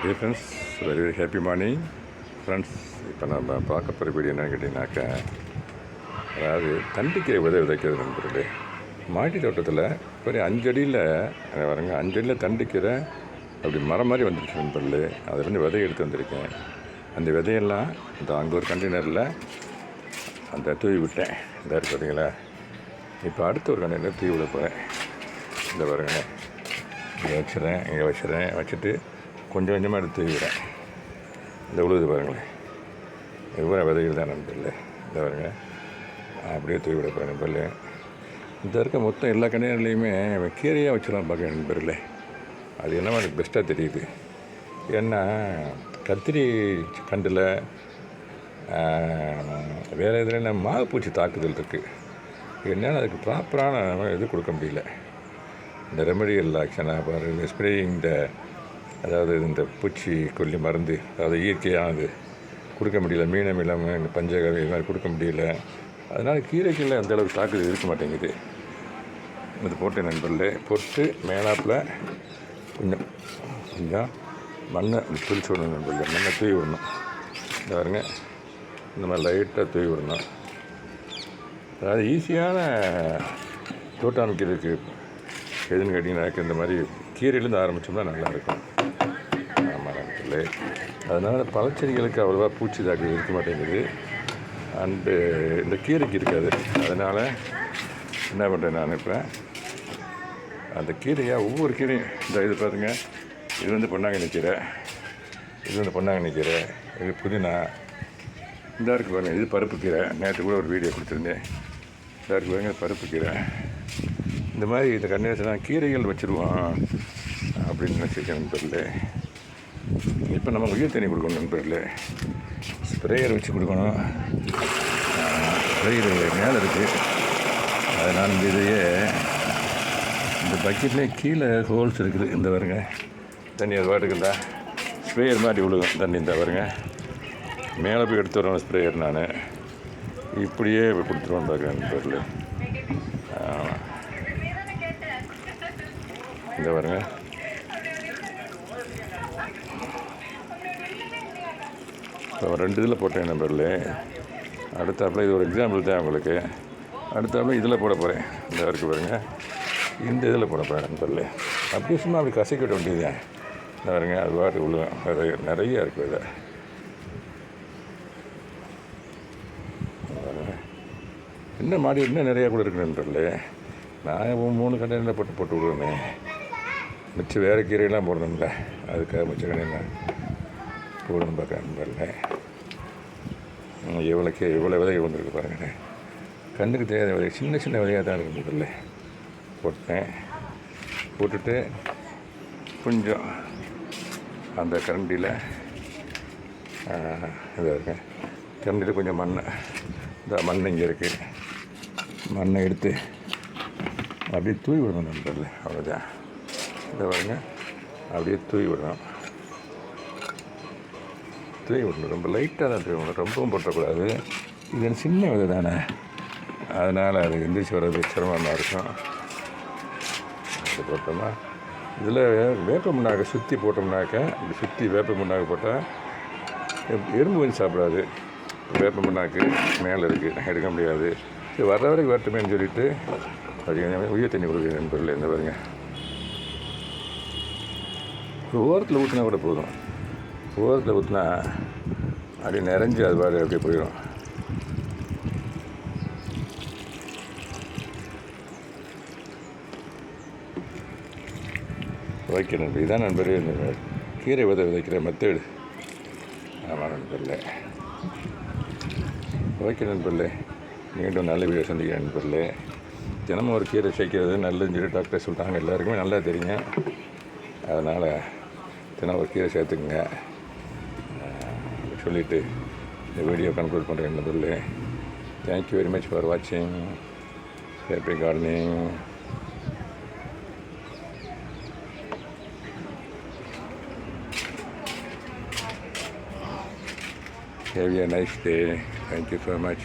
Dear friends, very very happy morning. Friends, இப்போ நம்ம பார்க்க போகிற வீடியோ என்னன்னு கேட்டிங்கனாக்கா, அதாவது தண்டிக்கீரை விதைக்கிறது நண்பர்களே. மாடி தோட்டத்தில் ஒரு 5 அடியில் வரங்க 5 அடியில் தண்டிக்கீரை அப்படி மரம் மாதிரி வந்துருச்சு நண்பர்களே. அதை வந்து விதை எடுத்து வந்திருக்கேன். அந்த விதையெல்லாம் இந்த அங்கே ஒரு கண்டெய்னரில் அந்த தூவி விட்டேன். இந்த இருக்கு பார்த்தீங்களா. இப்போ அடுத்த ஒரு கண்டெய்னர் தூவி விட போகிறேன். இந்த பாருங்க, இங்கே வச்சுறேன் வச்சுட்டு கொஞ்சம் கொஞ்சமாக எடுத்து தூவிடுறேன். இந்த உழுது பாருங்களேன், எவ்வளோ விதைகள் தான் நண்பர்களே. இந்த பாருங்க, அப்படியே தூவி விட போகிறேன் நண்பர்களே. இந்த இருக்க மொத்தம் எல்லா கண்டெய்னர்லேயுமே கீரையாக வச்சுலாம் பார்க்குறேன் நண்பர்களே. அது என்னவோ எனக்கு பெஸ்ட்டாக தெரியுது. ஏன்னா கத்திரி கண்டில் வேறு எதுனா மாவுப்பூச்சி தாக்குதல் இருக்குது. என்னென்னா அதுக்கு ப்ராப்பரான இது கொடுக்க முடியல. இந்த ரெமடியல் ஆக்ஷனாக பாருங்கள், ஸ்ப்ரேயிங் இந்த அதாவது இந்த பூச்சி கொல்லி மருந்து, அதாவது இயற்கையானது கொடுக்க முடியல. மீனமிலம், இந்த பஞ்சகவி இது மாதிரி கொடுக்க முடியல. அதனால் கீரைகளில் அந்தளவுக்கு தாக்குதல் இருக்க மாட்டேங்குது. இது போட்டு நண்பர்களே, போட்டு மேலாப்பில் கொஞ்சம் மண்ணை பிரித்து விடணும் நண்பர்களே. மண்ணை தூவி விடணும். இந்த பாருங்க, இந்த மாதிரி லைட்டாக தூவி விடணும். அதாவது ஈஸியான தோட்டம் அமைக்கிறதுக்கு எதுன்னு கேட்டிங்கனாக்க இந்த மாதிரி கீரையிலேருந்து ஆரம்பித்தோம்னா நல்லாயிருக்கும். ஆமாம் நண்பர்களே. அதனால் பழச்செடிகளுக்கு அவ்வளோவா பூச்சி தாக்குதல் இருக்க மாட்டேங்குது. அண்டு இந்த கீரைக்கு இருக்காது. அதனால் என்ன பண்ணுறேன் நான் இப்போ, அந்த கீரையாக ஒவ்வொரு கீரையும் இந்த இது பாருங்க, இது வந்து பொன்னாங்கண்ணி கீரை, இது வந்து பொன்னாங்கண்ணி கீரை, இது புதினா, இந்த இருக்கு பாருங்கள், இது பருப்பு கீரை. நேற்று கூட ஒரு வீடியோ கொடுத்துருந்தேன். இந்த இருக்கு பாருங்கள், பருப்பு கீரை. இந்த மாதிரி இந்த கண்ணீரத்தில் கீரைகள் வச்சுருவோம் அப்படின்னு நினச்சிருக்கேன் நண்பர்களே. இப்போ நம்ம உயிர் தண்ணி கொடுக்கணும் நண்பர்களே. ஸ்ப்ரேயர் வச்சு கொடுக்கணும். ஸ்ப்ரேயர் மேலே இருக்குது. அதனால் இந்த இதையே இந்த பக்கெட்லேயே கீழே ஹோல்ஸ் இருக்குது. இந்த வருங்க தண்ணி அது பாட்டுக்குல்ல ஸ்ப்ரேயர் மாதிரி விழுகும் தண்ணி. இந்த வருங்க மேலே போய் எடுத்து வரணும் ஸ்ப்ரேயர். நான் இப்படியே கொடுத்துருவோம் பார்க்குறேன் நண்பர்களே. இந்த பாருங்க, இப்போ 2 இதில் போட்டேன் நம்பரில். அடுத்தாப்பில் இது ஒரு எக்ஸாம்பிள் தான் உங்களுக்கு. அடுத்தாப்பில் இதில் போட போகிறேன். இந்த வரைக்கும் பாருங்க, இந்த இதில் போட போகிறேன் நண்பரில். அப்படியே சும்மா அப்படி கசக்கி விட வேண்டியதுதான். இந்த பாருங்க, அது பாட்டு விழுவும். நிறைய இருக்குது இதை. இன்னும் மாடி இன்னும் நிறையா கூட இருக்குது நண்பர்களே. நான் 3 கண்டெய்னரில் போட்டு விடுவேன். மிச்சம் வேறு கீரையெல்லாம் போடணும்ல, அதுக்காக மிச்ச கடையில் போடணும் பார்க்குறேன் நண்பர்களே. எவ்வளோ விதைகள் வந்துருக்கு பாருங்கள். கண்ணுக்கு தெரியாத விதை, சின்ன சின்ன விதையாக தான் இருக்குது நண்பர்களே. போட்டுட்டு கொஞ்சம் அந்த கரண்டியில் இதாக இருக்கேன். கரண்டியில் கொஞ்சம் இந்த மண் இங்கே இருக்குது. மண்ணை எடுத்து அப்படியே தூவி விடணும் நண்பர்களே. அவ்வளோதான். இதை பாருங்க, அப்படியே தூவி விடணும். ரொம்ப லைட்டாக தான் தூவி விடணும். ரொம்பவும் போட்டக்கூடாது. இது சின்ன விதை தானே, அதனால் அது எந்திரிச்சு வர்றது சிரமமாக இருக்கும். அது போட்டோம்னா இதில் வேப்ப முன்னாக சுற்றி போட்டோம்னாக்க, இப்படி சுற்றி வேப்ப முன்னாக போட்டால் எறும்பு வந்து சாப்பிடாது. வேப்ப முன்னாக்கு மேலே இருக்குது, எடுக்க முடியாது. இது வர்ற வரைக்கும் வரட்டுமேன்னு சொல்லிவிட்டு அது உயிர் தண்ணி கொடுக்குற நண்பர்கள். இந்த பாருங்க, ஓரத்தில் ஊற்றினா கூட போதும். ஓரத்தில் ஊற்றினா அப்படியே நிறைஞ்சி அது பாடு அப்படியே போயிடும். வைக்க நண்பர், இதான் நண்பர் கீரை விதைக்கிற மெத்தேடு. ஆமாம் நண்பர்களே. வைக்க நண்பர்களே, மீண்டும் நல்ல வீடியோ சந்திக்கிறேன் நண்பர்களே. தினமும் ஒரு கீரை சேர்க்கிறது நல்லதுன்னு சொல்லி டாக்டர் சொல்லிட்டாங்க. எல்லாருக்குமே நல்லா தெரியும். அதனால் தினம் ஒரு கீரை சேர்த்துக்குங்க சொல்லிவிட்டு இந்த வீடியோ கன்க்ளூட் பண்ணுறேன் நண்பர்களே. தேங்க்யூ வெரி மச் ஃபார் வாட்சிங். Happy gardening. Have a nice day. Thank you so much.